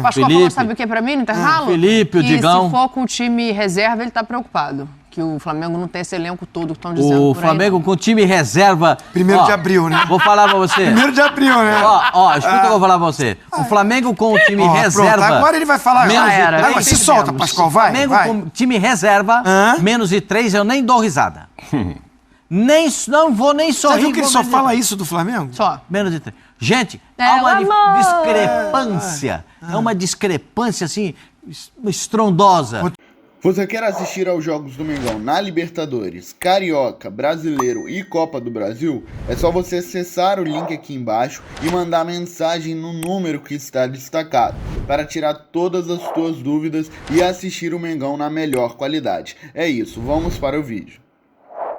Pascoal falou, sabe o que pra mim no intervalo? Felipe, o Digão. Se for com o time reserva, ele tá preocupado. Que o Flamengo não tem esse elenco todo que estão dizendo. O Flamengo com time reserva. 1º de abril, né? Vou falar pra você. 1º de abril, né? Escuta o que eu vou falar pra você. O Flamengo com o time reserva. Pronto, agora ele vai falar. Agora se solta, Pascoal, vai. Flamengo vai. com time reserva, menos de 3, eu nem dou risada. Não vou nem sorrir. Você viu que ele só fala isso do Flamengo? Só. Menos de 3. Gente, há uma discrepância. É uma discrepância, assim, estrondosa. Você quer assistir aos jogos do Mengão na Libertadores, Carioca, Brasileiro e Copa do Brasil? É só você acessar o link aqui embaixo e mandar mensagem no número que está destacado para tirar todas as suas dúvidas e assistir o Mengão na melhor qualidade. É isso, vamos para o vídeo.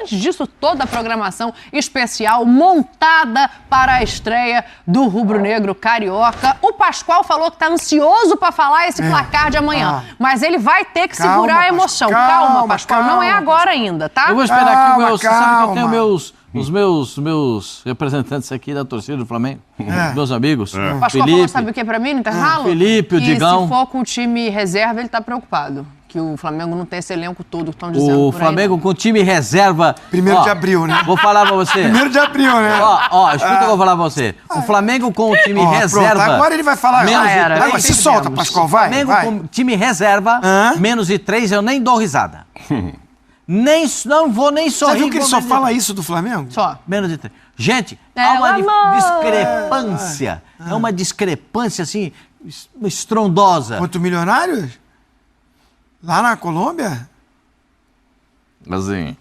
Antes disso, toda a programação especial montada para a estreia do rubro-negro carioca. O Pascoal falou que está ansioso para falar esse placar de amanhã, mas ele vai ter que segurar a emoção. Calma, Pascoal, não é agora ainda, tá? Eu vou esperar aqui você sabe que eu tenho os meus representantes aqui da torcida do Flamengo, meus amigos. O Pascoal falou, sabe o que pra mim no intervalo? Felipe, o Digão. Se for com o time reserva, ele tá preocupado. Que o Flamengo não tem esse elenco todo que estão dizendo. O Flamengo com time reserva. 1º de abril, né? Vou falar pra você. 1º de abril, né? Escuta o que eu vou falar pra você. O Flamengo com o time reserva. Pronto, agora ele vai falar. Agora se solta, Pascoal, vai. Flamengo com time reserva, menos de 3, eu nem dou risada. Não vou nem sorrir. Você viu que ele só fala isso do Flamengo? Só. Menos de 3. Gente, há uma discrepância. É uma discrepância, assim, estrondosa. Quanto Milionários? Lá na Colômbia? Assim.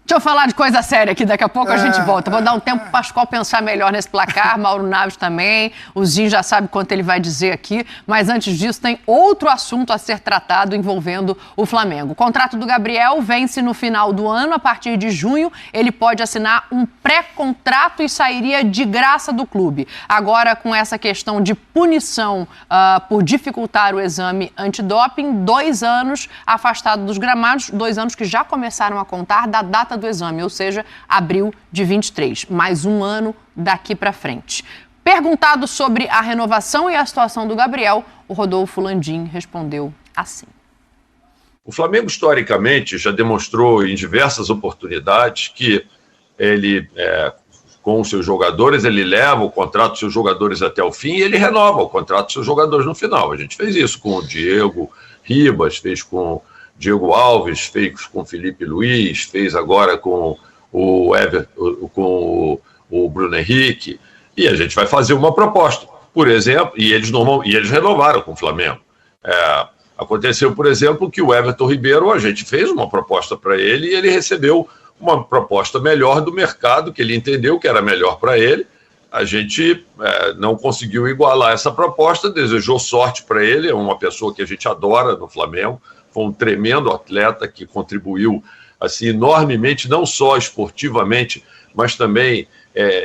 Deixa eu falar de coisa séria aqui, daqui a pouco a gente volta. Vou dar um tempo para o Pascoal pensar melhor nesse placar, Mauro Naves também, o Zinho já sabe quanto ele vai dizer aqui, mas antes disso tem outro assunto a ser tratado envolvendo o Flamengo. O contrato do Gabriel vence no final do ano, a partir de junho ele pode assinar um pré-contrato e sairia de graça do clube. Agora, com essa questão de punição por dificultar o exame antidoping, 2 anos afastado dos gramados, 2 anos que já começaram a contar da data do exame, ou seja, abril de 23, mais 1 ano daqui para frente. Perguntado sobre a renovação e a situação do Gabriel, o Rodolfo Landim respondeu assim. O Flamengo, historicamente, já demonstrou em diversas oportunidades que ele, com os seus jogadores, ele leva o contrato dos seus jogadores até o fim e ele renova o contrato dos seus jogadores no final. A gente fez isso com o Diego Ribas, fez com Diego Alves, fez com o Felipe Luiz, fez agora com o Everton, com o Bruno Henrique, e a gente vai fazer uma proposta, por exemplo, e eles renovaram com o Flamengo. Aconteceu, por exemplo, que o Everton Ribeiro, a gente fez uma proposta para ele e ele recebeu uma proposta melhor do mercado, que ele entendeu que era melhor para ele. A gente não conseguiu igualar essa proposta, desejou sorte para ele, é uma pessoa que a gente adora no Flamengo, foi um tremendo atleta que contribuiu assim, enormemente, não só esportivamente, mas também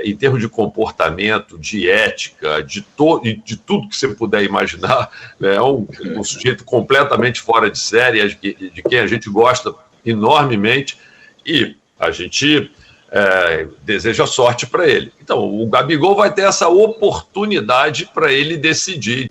em termos de comportamento, de ética, de tudo que você puder imaginar. É um sujeito completamente fora de série, de quem a gente gosta enormemente, e a gente deseja sorte para ele. Então, o Gabigol vai ter essa oportunidade para ele decidir.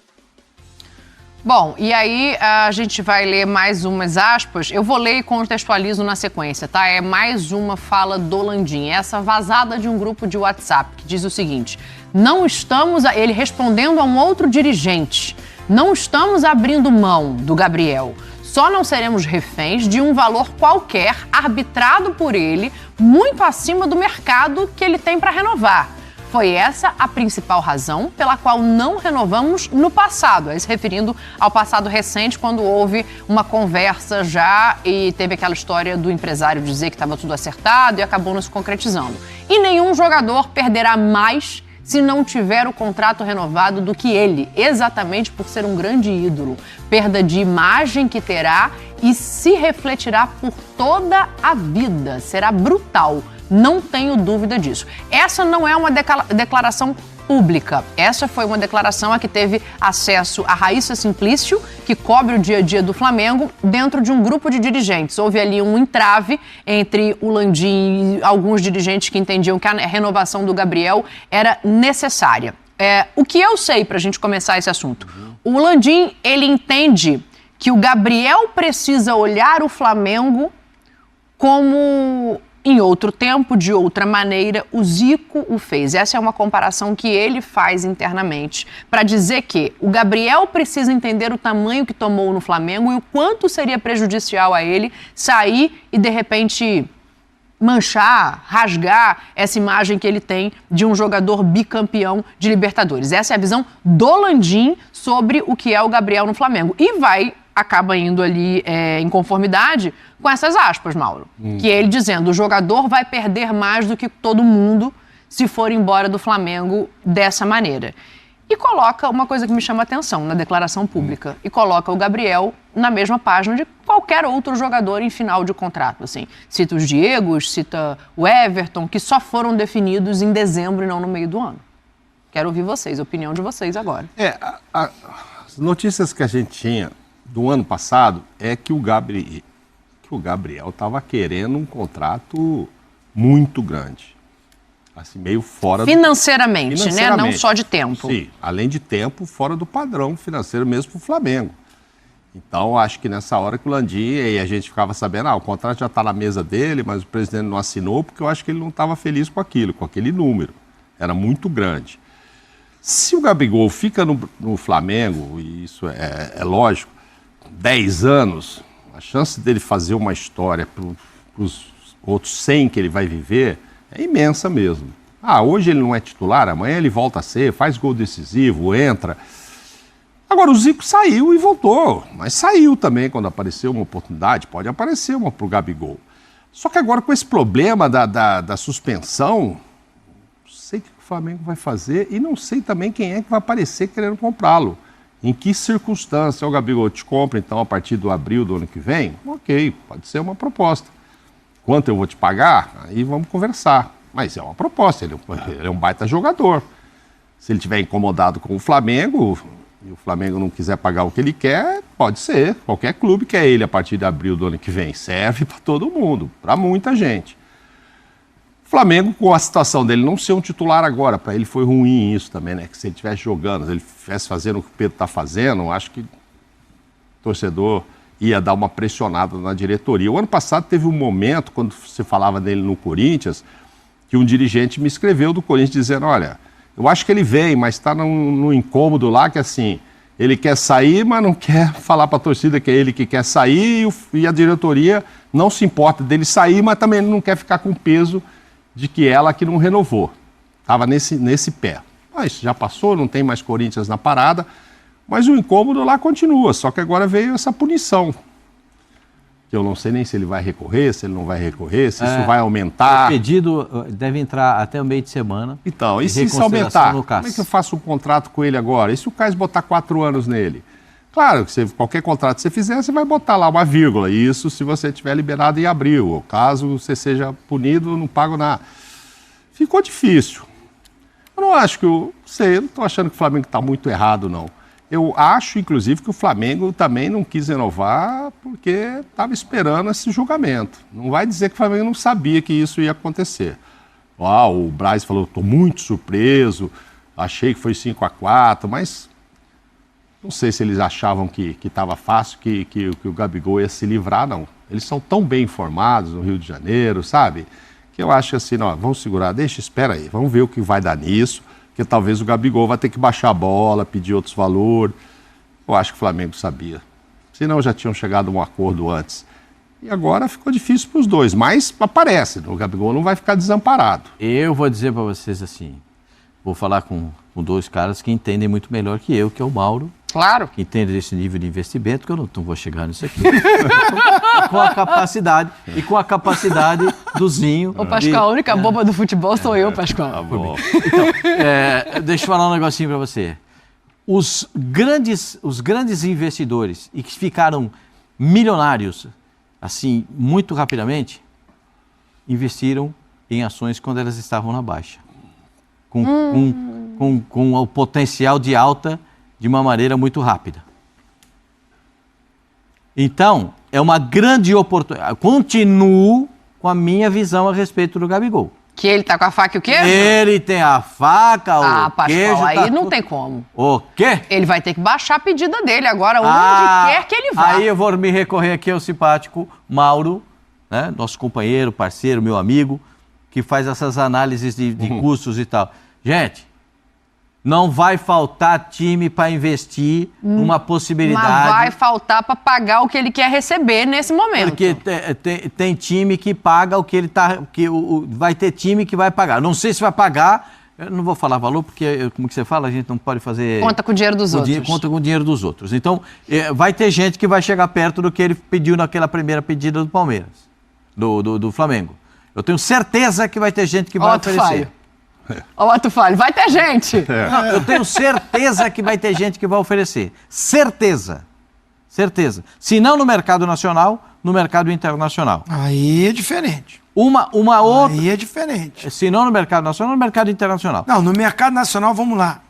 Bom, e aí a gente vai ler mais umas aspas. Eu vou ler e contextualizo na sequência, tá? É mais uma fala do Landim. Essa vazada de um grupo de WhatsApp que diz o seguinte: não estamos, ele respondendo a um outro dirigente, não estamos abrindo mão do Gabriel. Só não seremos reféns de um valor qualquer arbitrado por ele, muito acima do mercado que ele tem para renovar. Foi essa a principal razão pela qual não renovamos no passado, se referindo ao passado recente, quando houve uma conversa já e teve aquela história do empresário dizer que estava tudo acertado e acabou não se concretizando. E nenhum jogador perderá mais se não tiver o contrato renovado do que ele, exatamente por ser um grande ídolo. Perda de imagem que terá e se refletirá por toda a vida. Será brutal. Não tenho dúvida disso. Essa não é uma declaração pública. Essa foi uma declaração a que teve acesso a Raíssa Simplício, que cobre o dia a dia do Flamengo, dentro de um grupo de dirigentes. Houve ali um entrave entre o Landim e alguns dirigentes que entendiam que a renovação do Gabriel era necessária. O que eu sei, para a gente começar esse assunto? O Landim, ele entende que o Gabriel precisa olhar o Flamengo como, em outro tempo, de outra maneira, o Zico o fez. Essa é uma comparação que ele faz internamente, para dizer que o Gabriel precisa entender o tamanho que tomou no Flamengo e o quanto seria prejudicial a ele sair e, de repente, manchar, rasgar essa imagem que ele tem de um jogador bicampeão de Libertadores. Essa é a visão do Landim sobre o que é o Gabriel no Flamengo. E acaba indo ali em conformidade com essas aspas, Mauro. Que é ele dizendo, o jogador vai perder mais do que todo mundo se for embora do Flamengo dessa maneira. E coloca uma coisa que me chama a atenção na declaração pública, e coloca o Gabriel na mesma página de qualquer outro jogador em final de contrato. Assim. Cita os Diegos, cita o Everton, que só foram definidos em dezembro e não no meio do ano. Quero ouvir vocês, a opinião de vocês agora. As notícias que a gente tinha do ano passado é que o Gabriel estava querendo um contrato muito grande. Assim, meio fora financeiramente, né? Não só de tempo. Sim, além de tempo, fora do padrão financeiro mesmo para o Flamengo. Então, acho que nessa hora que o Landim, e a gente ficava sabendo, o contrato já está na mesa dele, mas o presidente não assinou, porque eu acho que ele não estava feliz com aquilo, com aquele número. Era muito grande. Se o Gabigol fica no Flamengo, e isso é lógico, 10 anos, a chance dele fazer uma história para os outros 100 que ele vai viver é imensa mesmo. Hoje ele não é titular, amanhã ele volta a ser, faz gol decisivo, entra. Agora o Zico saiu e voltou, mas saiu também quando apareceu uma oportunidade, pode aparecer uma para o Gabigol. Só que agora com esse problema da suspensão, não sei o que o Flamengo vai fazer e não sei também quem é que vai aparecer querendo comprá-lo. Em que circunstância o Gabigol te compra então a partir do abril do ano que vem? Ok, pode ser uma proposta. Quanto eu vou te pagar? Aí vamos conversar. Mas é uma proposta, ele é um baita jogador. Se ele estiver incomodado com o Flamengo e o Flamengo não quiser pagar o que ele quer, pode ser. Qualquer clube quer ele a partir de abril do ano que vem. Serve para todo mundo, para muita gente. O Flamengo, com a situação dele não ser um titular agora, para ele foi ruim isso também, né? Que se ele estivesse jogando, se ele estivesse fazendo o que o Pedro está fazendo, acho que o torcedor ia dar uma pressionada na diretoria. O ano passado teve um momento, quando se falava dele no Corinthians, que um dirigente me escreveu do Corinthians dizendo, olha, eu acho que ele vem, mas está num incômodo lá que assim, ele quer sair, mas não quer falar para a torcida que é ele que quer sair e a diretoria não se importa dele sair, mas também não quer ficar com peso de que ela que não renovou. Estava nesse pé. Mas já passou, não tem mais Corinthians na parada, mas o incômodo lá continua, só que agora veio essa punição. Que eu não sei nem se ele vai recorrer, se ele não vai recorrer, se isso vai aumentar. O pedido deve entrar até o meio de semana. Então, e se isso aumentar? Como é que eu faço um contrato com ele agora? E se o CAS botar 4 anos nele? Claro que qualquer contrato que você fizer, você vai botar lá uma vírgula. Isso se você tiver liberado em abril. Ou caso você seja punido, não pago nada. Ficou difícil. Eu não acho que eu não estou achando que o Flamengo está muito errado, não. Eu acho, inclusive, que o Flamengo também não quis renovar porque estava esperando esse julgamento. Não vai dizer que o Flamengo não sabia que isso ia acontecer. O Braz falou, estou muito surpreso, achei que foi 5-4, mas não sei se eles achavam que estava fácil, que o Gabigol ia se livrar, não. Eles são tão bem informados no Rio de Janeiro, sabe? Que eu acho assim, não, vamos segurar, espera aí, vamos ver o que vai dar nisso. Porque talvez o Gabigol vai ter que baixar a bola, pedir outros valores. Eu acho que o Flamengo sabia. Senão já tinham chegado a um acordo antes. E agora ficou difícil para os dois, mas aparece, o Gabigol não vai ficar desamparado. Eu vou dizer para vocês assim, vou falar com 2 caras que entendem muito melhor que eu, que é o Mauro. Claro. Que entende desse nível de investimento, que eu não vou chegar nisso aqui. com a capacidade do Zinho. Ô, Pascoal, a única boba do futebol sou eu, Pascoal. Tá bom. Então, deixa eu falar um negocinho para você. Os grandes investidores e que ficaram milionários, assim, muito rapidamente, investiram em ações quando elas estavam na baixa. Com o potencial de alta de uma maneira muito rápida. Então, é uma grande oportunidade. Continuo com a minha visão a respeito do Gabigol. Que ele tá com a faca e o quê? Ele tem a faca, o queijo... Pascoal, aí tá não tudo- tem como. O quê? Ele vai ter que baixar a pedida dele agora, onde quer que ele vá. Aí eu vou me recorrer aqui ao simpático Mauro, né, nosso companheiro, parceiro, meu amigo, que faz essas análises de custos e tal. Gente, não vai faltar time para investir numa possibilidade... Mas vai faltar para pagar o que ele quer receber nesse momento. Porque tem time que paga o que ele tá... vai ter time que vai pagar. Não sei se vai pagar, eu não vou falar valor, porque, como que você fala, a gente não pode fazer... Conta com o dinheiro dos outros. Conta com o dinheiro dos outros. Então, vai ter gente que vai chegar perto do que ele pediu naquela primeira pedida do Palmeiras, do Flamengo. Eu tenho certeza que vai ter gente que vai oferecer. Ó, o ato falho. Vai ter gente. Não, eu tenho certeza que vai ter gente que vai oferecer. Certeza. Certeza. Se não no mercado nacional, no mercado internacional. Aí é diferente. Uma outra... Aí é diferente. Se não no mercado nacional, no mercado internacional. Não, no mercado nacional, vamos lá.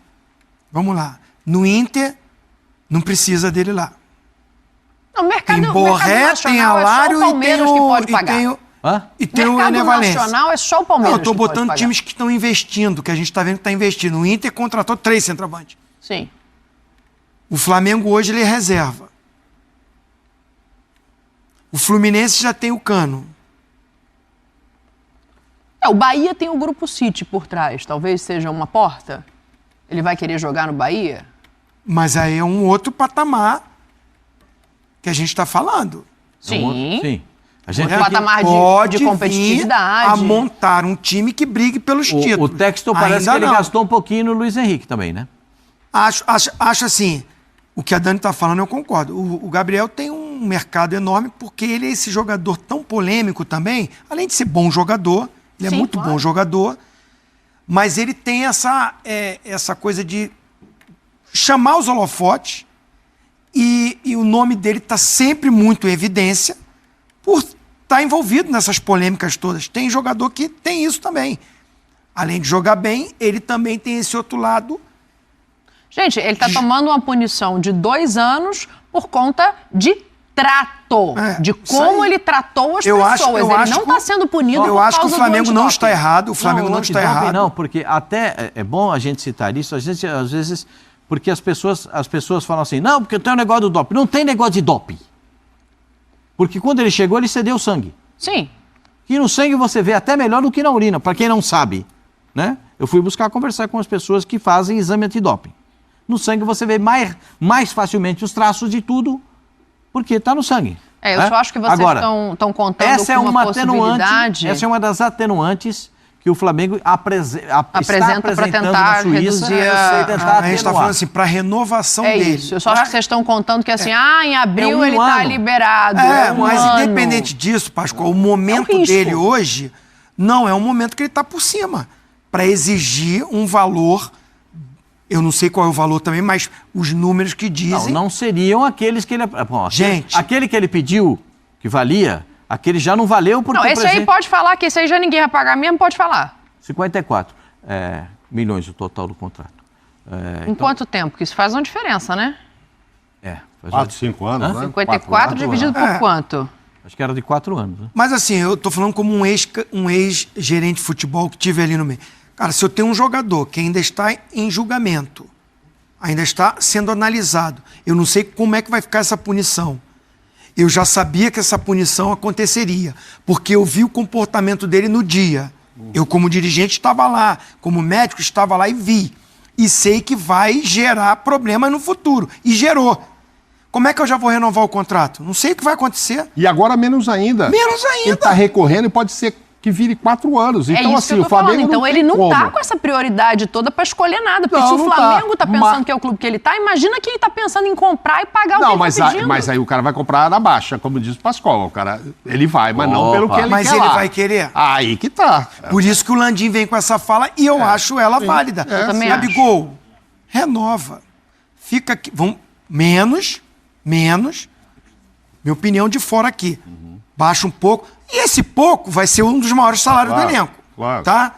Vamos lá. No Inter, não precisa dele lá. No mercado, Tem Borré, tem Alário é só o Palmeiras que pode pagar. E tem o Ené Valencia. Nacional é só o Palmeiras. Não, eu tô que pode botando pagar. times que estão investindo, que a gente tá vendo que tá investindo. O Inter contratou 3 centroavantes. Sim. O Flamengo hoje ele é reserva. O Fluminense já tem o Cano. O Bahia tem o Grupo City por trás. Talvez seja uma porta. Ele vai querer jogar no Bahia? Mas aí é um outro patamar que a gente está falando. Sim. Sim. A gente Um patamar Pode de competitividade. vir a montar um time que brigue pelos títulos. O Textor parece Ainda que ele não. gastou um pouquinho no Luiz Henrique também, né? Acho assim, o que a Dani está falando eu concordo. O Gabriel tem um mercado enorme porque ele é esse jogador tão polêmico também, além de ser bom jogador, ele Sim, é muito claro. bom jogador, mas ele tem essa coisa de chamar os holofotes e o nome dele está sempre muito em evidência por estar envolvido nessas polêmicas todas. Tem jogador que tem isso também. Além de jogar bem, ele também tem esse outro lado. Gente, ele está tomando uma punição de 2 anos por conta de trato. De isso como aí. ele tratou as Eu pessoas. acho Ele não que está sendo punido Eu por acho que o causa do Flamengo não antidoping. está errado. O Flamengo não está antidoping errado. Não, porque até é bom a gente citar isso, às vezes porque as pessoas falam assim, não, porque tem um negócio do doping. Não tem negócio de doping. Porque quando ele chegou, ele cedeu sangue. Sim. E no sangue você vê até melhor do que na urina, para quem não sabe, né? Eu fui buscar conversar com as pessoas que fazem exame antidoping. No sangue você vê mais facilmente os traços de tudo, porque está no sangue. Eu só acho que vocês estão contando essa é com uma possibilidade. atenuante. Essa é uma das atenuantes que o Flamengo está Apresenta pra apresentando tentar na Suíça. reduzir tentar A gente está atenuar. falando assim, para renovação É dele. isso. Eu só acho que vocês estão contando que assim, em abril um ele está ano. liberado. Mas ano. independente disso, Pascoal, o momento risco. dele hoje não é um momento que ele está por cima. Para exigir um valor, eu não sei qual é o valor também, mas os números que dizem... Não seriam aqueles que ele... Bom, Gente. aquele que ele pediu, que valia, aquele já não valeu porque Não, o esse aí presidente... pode falar, que esse aí já ninguém vai pagar mesmo, pode falar. 54 milhões o total do contrato. Em quanto tempo? Porque isso faz uma diferença, né? Faz 4, 5 anos, né? 54 dividido por quanto? Acho que era de 4 anos. Né? Mas assim, eu tô falando como um ex-gerente de futebol que tive ali no meio. Cara, se eu tenho um jogador que ainda está em julgamento, ainda está sendo analisado, eu não sei como é que vai ficar essa punição. Eu já sabia que essa punição aconteceria, porque eu vi o comportamento dele no dia. Eu, como dirigente, estava lá, como médico, estava lá e vi. E sei que vai gerar problema no futuro. E gerou. Como é que eu já vou renovar o contrato? Não sei o que vai acontecer. E agora menos ainda. Menos ainda. Ele está recorrendo e pode ser que vire 4 anos. Então, isso assim, que eu o tô falando. Flamengo Então não ele tem não tá como. com essa prioridade toda para escolher nada. Porque Não, se o não tá. Flamengo tá pensando Mas- que é o clube que ele tá, imagina quem tá pensando em comprar e pagar o que Não, ele mas, tá pedindo. mas aí o cara vai comprar na baixa, como diz o Pascoal. O cara, ele vai, mas não pelo que ele Mas quer ele lá. vai querer? Aí que tá. Por isso que o Landim vem com essa fala e eu acho ela válida. Eu também Gabigol, renova. Fica aqui. Menos. Minha opinião de fora aqui. Baixa um pouco. E esse pouco vai ser um dos maiores salários Claro, do elenco. claro. Tá?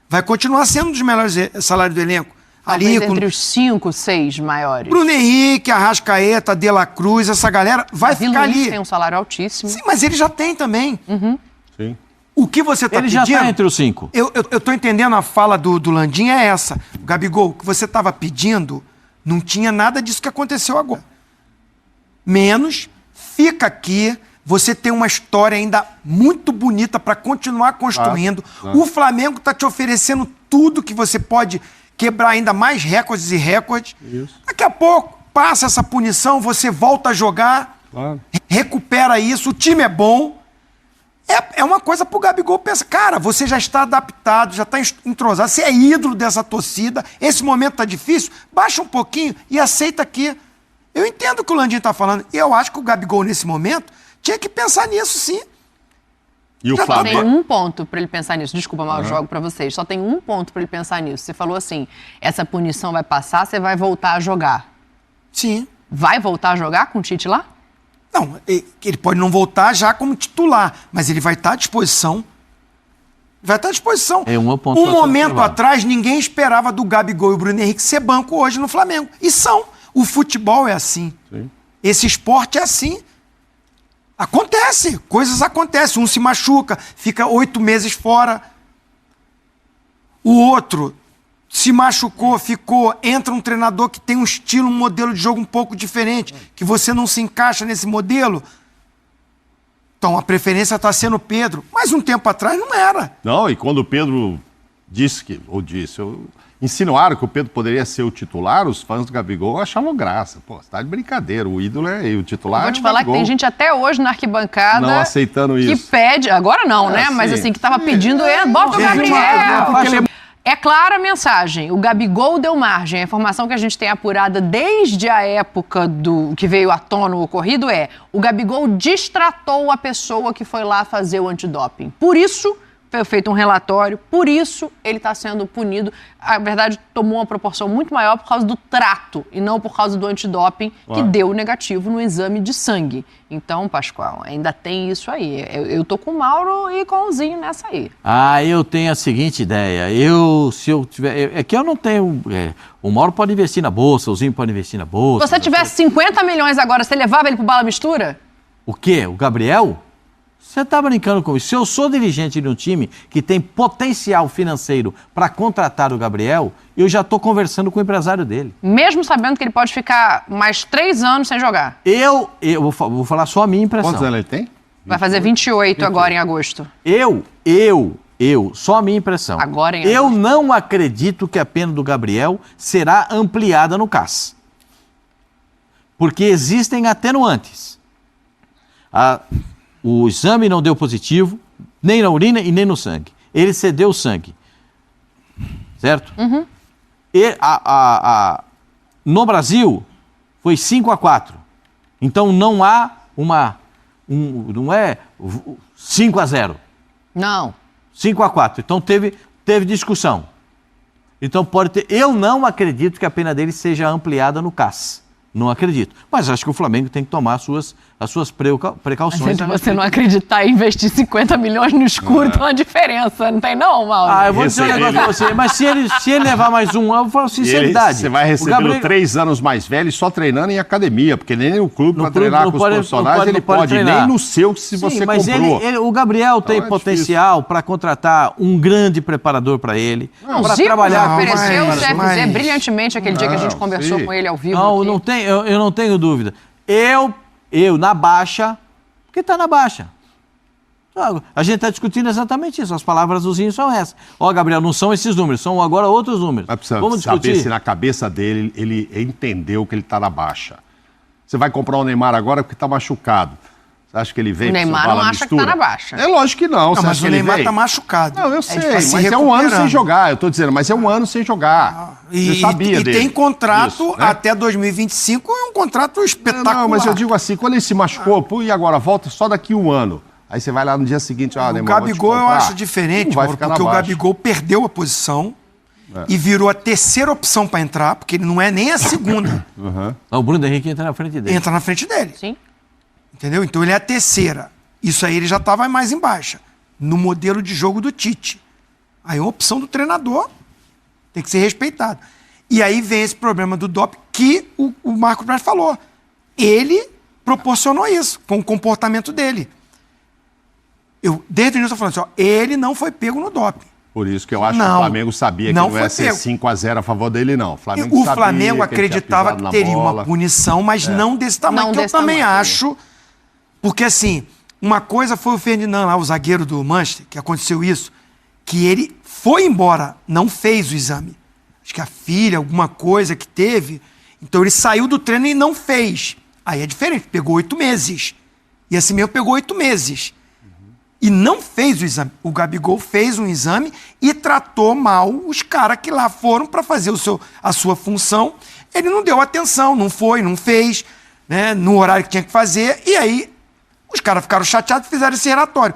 Vai continuar sendo um dos melhores salários do elenco. Talvez Ali com entre os 5, 6 maiores. Bruno Henrique, Arrascaeta, De La Cruz, essa galera vai Davi ficar Luiz ali. tem um salário altíssimo. Sim, mas ele já tem também. Sim. O que você está Ele pedindo... já está entre os 5. Eu tô entendendo a fala do Landim é essa. Gabigol, o que você estava pedindo não tinha nada disso que aconteceu agora. Menos, fica aqui, você tem uma história ainda muito bonita para continuar construindo. O Flamengo está te oferecendo tudo que você pode quebrar ainda mais recordes e recordes. Isso. Daqui a pouco, passa essa punição, você volta a jogar, recupera isso, o time é bom. É uma coisa pro Gabigol pensar, cara, você já está adaptado, já está entrosado, você é ídolo dessa torcida, esse momento tá difícil, baixa um pouquinho e aceita aqui. Eu entendo o que o Landim tá falando, e eu acho que o Gabigol, nesse momento, tinha que pensar nisso, sim. E o Já tá Flamengo... Tem um ponto para ele pensar nisso. Desculpa, mas eu jogo para vocês. Só tem um ponto para ele pensar nisso. Você falou assim, essa punição vai passar, você vai voltar a jogar. Sim. Vai voltar a jogar com o Tite lá? Não, ele pode não voltar já como titular, mas ele vai estar à disposição. Vai estar à disposição. É um ponto Um pra ser momento observado. atrás, ninguém esperava do Gabigol e o Bruno Henrique ser banco hoje no Flamengo. E são. O futebol é assim. Sim. Esse esporte é assim. Acontece. Coisas acontecem. Um se machuca, fica 8 meses fora. O outro se machucou, ficou, entra um treinador que tem um estilo, um modelo de jogo um pouco diferente, que você não se encaixa nesse modelo. Então a preferência está sendo o Pedro, mas um tempo atrás não era. Não, e quando o Pedro insinuaram que o Pedro poderia ser o titular, os fãs do Gabigol achavam graça. Pô, você tá de brincadeira, o ídolo é o titular. Eu vou é te o falar Gabigol. que tem gente até hoje na arquibancada Não aceitando que isso. pede, agora não, né? sim. Mas assim, que tava pedindo, bota o Gabriel. porque ele É clara a mensagem. O Gabigol deu margem. A informação que a gente tem apurada desde a época do que veio à tona o ocorrido é: o Gabigol distratou a pessoa que foi lá fazer o antidoping. Por isso, foi feito um relatório, por isso ele está sendo punido. A verdade, tomou uma proporção muito maior por causa do trato e não por causa do antidoping, que deu negativo no exame de sangue. Então, Pascoal, ainda tem isso aí. Eu tô com o Mauro e com o Zinho nessa aí. Eu tenho a seguinte ideia. Se eu tiver. É que eu não tenho. O Mauro pode investir na bolsa, o Zinho pode investir na bolsa. Se você tivesse 50 milhões agora, você levava ele pro Bala Mistura? O quê? O Gabriel? Você tá brincando com isso? Se eu sou dirigente de um time que tem potencial financeiro para contratar o Gabriel, eu já estou conversando com o empresário dele. Mesmo sabendo que ele pode ficar mais 3 anos sem jogar. Eu vou falar só a minha impressão. Quantos anos ele tem? Vai fazer 28 agora em agosto. Só a minha impressão. Agora em Eu agosto. não acredito que a pena do Gabriel será ampliada no CAS. Porque existem atenuantes. O exame não deu positivo, nem na urina e nem no sangue. Ele cedeu o sangue. Certo? Uhum. E no Brasil, foi 5-4. Então não há não é 5-0. Não. 5-4. Então teve discussão. Então pode ter. Eu não acredito que a pena dele seja ampliada no CAS. Não acredito. Mas acho que o Flamengo tem que tomar as suas precauções. Se você não acreditar e investir 50 milhões no escuro, tem uma diferença. Não tem não, Mauro? Eu vou dizer um negócio pra você. Mas se ele levar mais um, eu falo sinceridade. Você vai receber 3 anos mais velho só treinando em academia, porque nem no clube para treinar com os profissionais ele pode nem no seu se você mas comprou. O Gabriel tem é potencial para contratar um grande preparador para ele. O Para Zico trabalhar com ofereceu o CFZ mas- brilhantemente aquele dia que a gente conversou sim. com ele ao vivo Não, aqui. eu não tenho dúvida. Eu na baixa, porque está na baixa. A gente está discutindo exatamente isso. As palavras do Zinho são essas. Gabriel, não são esses números, são agora outros números. Mas precisa Vamos saber discutir. se na cabeça dele ele entendeu que ele está na baixa. Você vai comprar o Neymar agora porque está machucado. Você acha que ele vem O pro seu Neymar Bala não acha que Mistura? tá na baixa. É lógico que não. Você Não, mas acha que o ele Neymar vem? tá machucado. Não, eu Ele sei, tá se mas é um ano sem recuperando. jogar. Eu tô dizendo, mas é um ano sem jogar. Você sabia E dele. tem contrato Isso, né? até 2025 e um contrato espetacular. Não, mas eu digo assim, quando ele se machucou, e agora volta só daqui um ano. Aí você vai lá no dia seguinte, O Neymar, Gabigol eu acho diferente, não vai Mauro, ficar porque na o baixa. Gabigol perdeu a posição e virou a terceira opção para entrar, porque ele não é nem a segunda. O Bruno Henrique entra na frente dele. Entra na frente dele. Sim. Entendeu? Então ele é a terceira. Isso aí ele já estava mais em baixa, no modelo de jogo do Tite. Aí é uma opção do treinador, tem que ser respeitado. E aí vem esse problema do doping que o Marco Braz falou. Ele proporcionou isso com o comportamento dele. Desde o início eu tô falando assim, ó, ele não foi pego no doping. Por isso que eu acho que o Flamengo sabia que não ia ser 5-0 a favor dele, não. O Flamengo acreditava que teria uma punição, mas não desse tamanho. Não que desse eu também acho, porque assim, uma coisa foi o Ferdinand lá, o zagueiro do Manchester, que aconteceu isso, que ele foi embora, não fez o exame. Acho que a filha, alguma coisa que teve, então ele saiu do treino e não fez. Aí é diferente, pegou 8 meses. E assim mesmo pegou 8 meses. E não fez o exame. O Gabigol fez um exame e tratou mal os caras que lá foram para fazer a sua função. Ele não deu atenção, não foi, não fez, né, no horário que tinha que fazer. E aí os caras ficaram chateados e fizeram esse relatório.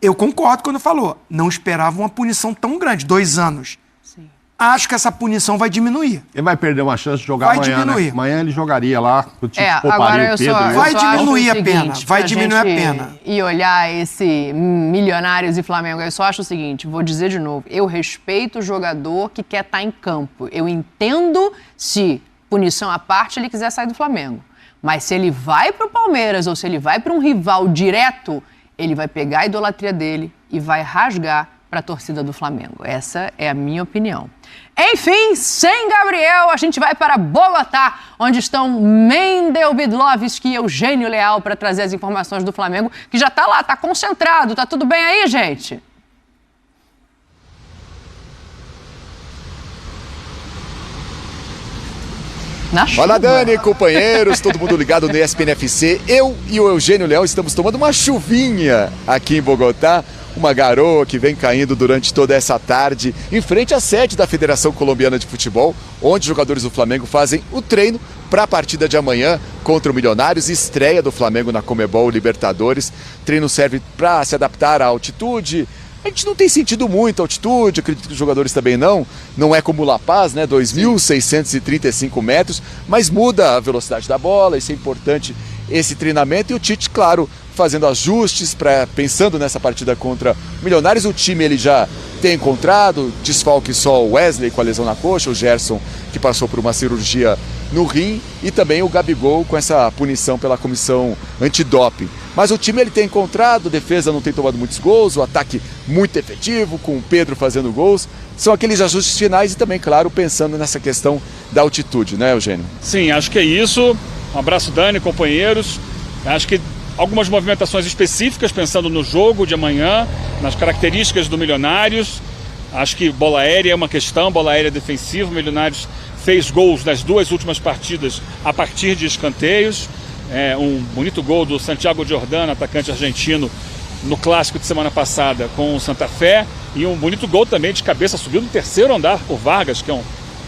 Eu concordo quando falou. Não esperava uma punição tão grande, 2 anos. Sim. Acho que essa punição vai diminuir. Ele vai perder uma chance de jogar amanhã, né? Amanhã ele jogaria lá, o time pouparia o Pedro. Vai diminuir a pena, vai diminuir a pena. E olhar esse Milionários e Flamengo, eu só acho o seguinte, vou dizer de novo, eu respeito o jogador que quer estar em campo. Eu entendo se, punição à parte, ele quiser sair do Flamengo. Mas se ele vai para o Palmeiras ou se ele vai para um rival direto, ele vai pegar a idolatria dele e vai rasgar para a torcida do Flamengo. Essa é a minha opinião. Enfim, sem Gabriel, a gente vai para Bogotá, onde estão Mendel Bidlovski e Eugênio Leal para trazer as informações do Flamengo, que já está lá, está concentrado. Tá tudo bem aí, gente? Fala, Dani, companheiros, todo mundo ligado no ESPN FC. Eu e o Eugênio Leal estamos tomando uma chuvinha aqui em Bogotá. Uma garoa que vem caindo durante toda essa tarde em frente à sede da Federação Colombiana de Futebol, onde os jogadores do Flamengo fazem o treino para a partida de amanhã contra o Milionários, estreia do Flamengo na Conmebol Libertadores. O treino serve para se adaptar à altitude. A gente não tem sentido muito a altitude, acredito que os jogadores também não é como La Paz, né, 2.635 metros, mas muda a velocidade da bola, isso é importante, esse treinamento, e o Tite, claro, fazendo ajustes, pensando nessa partida contra o Milionários. O time ele já tem encontrado, desfalque só o Wesley com a lesão na coxa, o Gerson que passou por uma cirurgia no rim, e também o Gabigol com essa punição pela comissão antidoping. Mas o time ele tem encontrado, a defesa não tem tomado muitos gols, o ataque muito efetivo, com o Pedro fazendo gols. São aqueles ajustes finais e também, claro, pensando nessa questão da altitude, né, Eugênio? Sim, acho que é isso. Um abraço, Dani, companheiros. Acho que algumas movimentações específicas, pensando no jogo de amanhã, nas características do Milionários. Acho que bola aérea é uma questão, bola aérea defensiva. O Milionários fez gols nas 2 últimas partidas a partir de escanteios. Um bonito gol do Santiago Giordano, atacante argentino, no clássico de semana passada com o Santa Fé. E um bonito gol também de cabeça, subiu no 3º andar, o Vargas, que é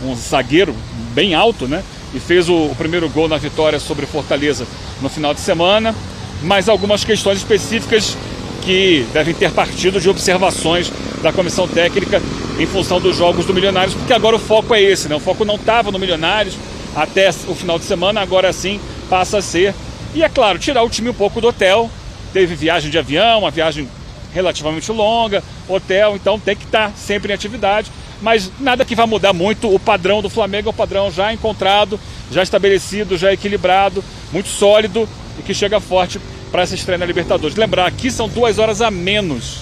um zagueiro bem alto, né? E fez o primeiro gol na vitória sobre o Fortaleza no final de semana. Mas algumas questões específicas que devem ter partido de observações da comissão técnica em função dos jogos do Milionários, porque agora o foco é esse, né? O foco não estava no Milionários até o final de semana, agora sim passa a ser. E é claro, tirar o time um pouco do hotel. Teve viagem de avião, uma viagem relativamente longa, hotel, então tem que estar sempre em atividade. Mas nada que vai mudar muito. O padrão do Flamengo é um padrão já encontrado, já estabelecido, já equilibrado, muito sólido e que chega forte para essa estreia na Libertadores. Lembrar, aqui são 2 horas a menos.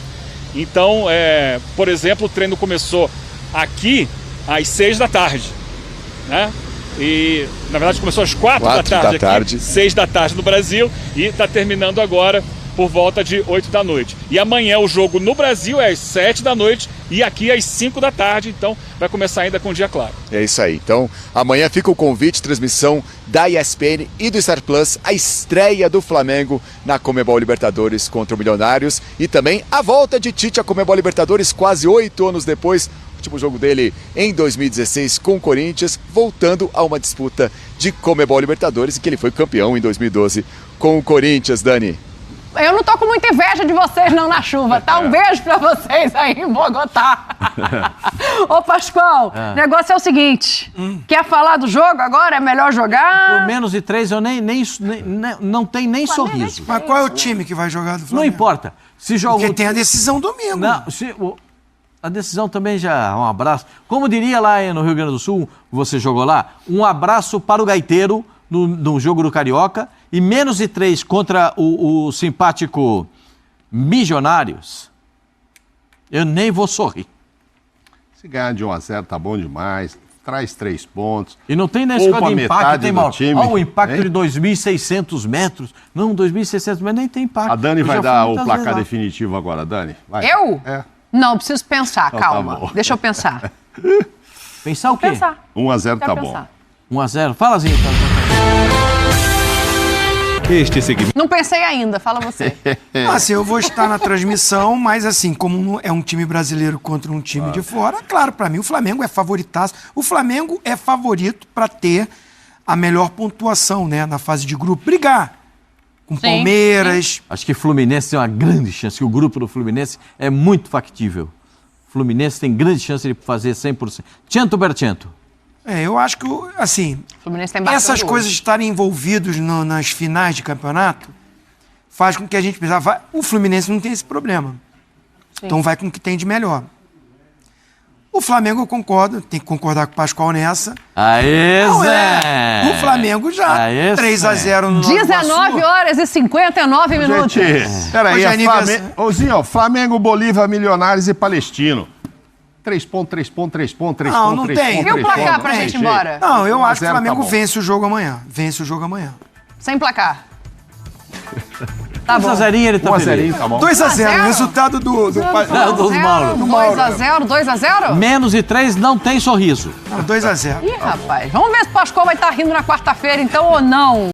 Então, por exemplo, o treino começou aqui às 6 da tarde, né? E, na verdade, começou às 4 da tarde aqui, 6 da tarde no Brasil, e está terminando agora por volta de 8 da noite. E amanhã o jogo no Brasil é às 7 da noite e aqui às 5 da tarde, então vai começar ainda com o dia claro. É isso aí. Então, amanhã fica o convite, transmissão da ESPN e do Star Plus, a estreia do Flamengo na Conmebol Libertadores contra o Milionários e também a volta de Tite à Conmebol Libertadores quase 8 anos depois. Último jogo dele em 2016 com o Corinthians, voltando a uma disputa de Conmebol Libertadores, e que ele foi campeão em 2012 com o Corinthians, Dani. Eu não tô com muita inveja de vocês não na chuva, tá? Um beijo pra vocês aí em Bogotá. Ô, Pascoal, o negócio é o seguinte, quer falar do jogo agora? É melhor jogar? Por menos de 3 eu não tem nem sorriso. Mas qual é o time que vai jogar do Flamengo? Não importa. Se joga Porque tem a decisão domingo. Não, a decisão também já, um abraço. Como diria lá no Rio Grande do Sul, você jogou lá, um abraço para o gaiteiro no jogo do Carioca, e menos de 3 contra o simpático Milionários, eu nem vou sorrir. Se ganhar de 1-0 tá bom demais. Traz 3 pontos. E não tem nesse Poupa de impacto, metade tem, do Mauro? time, Olha o impacto hein? de 2.600 metros. Não, 2.600 metros nem tem impacto. A Dani Eu vai já dar fui o muitas placar vezes lá. definitivo agora, Dani. Vai. Eu? É. Não, preciso pensar, Então tá calma. bom. Deixa eu pensar. Pensar o quê? Pensar. 1-0 tá Quero bom. pensar. 1-0. Fala, Zinho. Este segmento. Não pensei ainda, fala você. Assim, eu vou estar na transmissão, mas assim, como é um time brasileiro contra um time de fora, claro, para mim o Flamengo é favoritaço. O Flamengo é favorito para ter a melhor pontuação, né, na fase de grupo. Brigar com Palmeiras. Acho que o Fluminense tem uma grande chance, que o grupo do Fluminense é muito factível. O Fluminense tem grande chance de fazer 100%. 100%. Eu acho que, assim, O Fluminense tem bastante essas hoje. coisas estarem envolvidas nas finais de campeonato faz com que a gente pense, o Fluminense não tem esse problema. Então vai com o que tem de melhor. O Flamengo, eu concordo, tem que concordar com o Pascoal nessa. Aê, Não Zé! O Flamengo já, Aê, 3-0 no Nova 19 Iguaçu. horas e 59 minutos. Gente, peraí, Hoje é é aniversário. Flamengo. Ô, Zinho, Flamengo, Bolívia, Milionários e Palestino. 3 pontos, 3 pontos, 3 pontos, 3 Não, pontos, não 3 tem. pontos. E o 3 placar pontos, pra não gente tem ir embora? jeito. Não, eu acho que o 1-0 Flamengo tá bom. vence o jogo amanhã. Vence o jogo amanhã. Sem placar. Tá bom. 1-0 ele tá 1-0, feliz. tá bom. 2-0, resultado do 2x0, 2x0? Menos de 3 não tem sorriso. 2-0. Ih, rapaz, vamos ver se o Pascoal vai estar rindo na quarta-feira, então, ou não.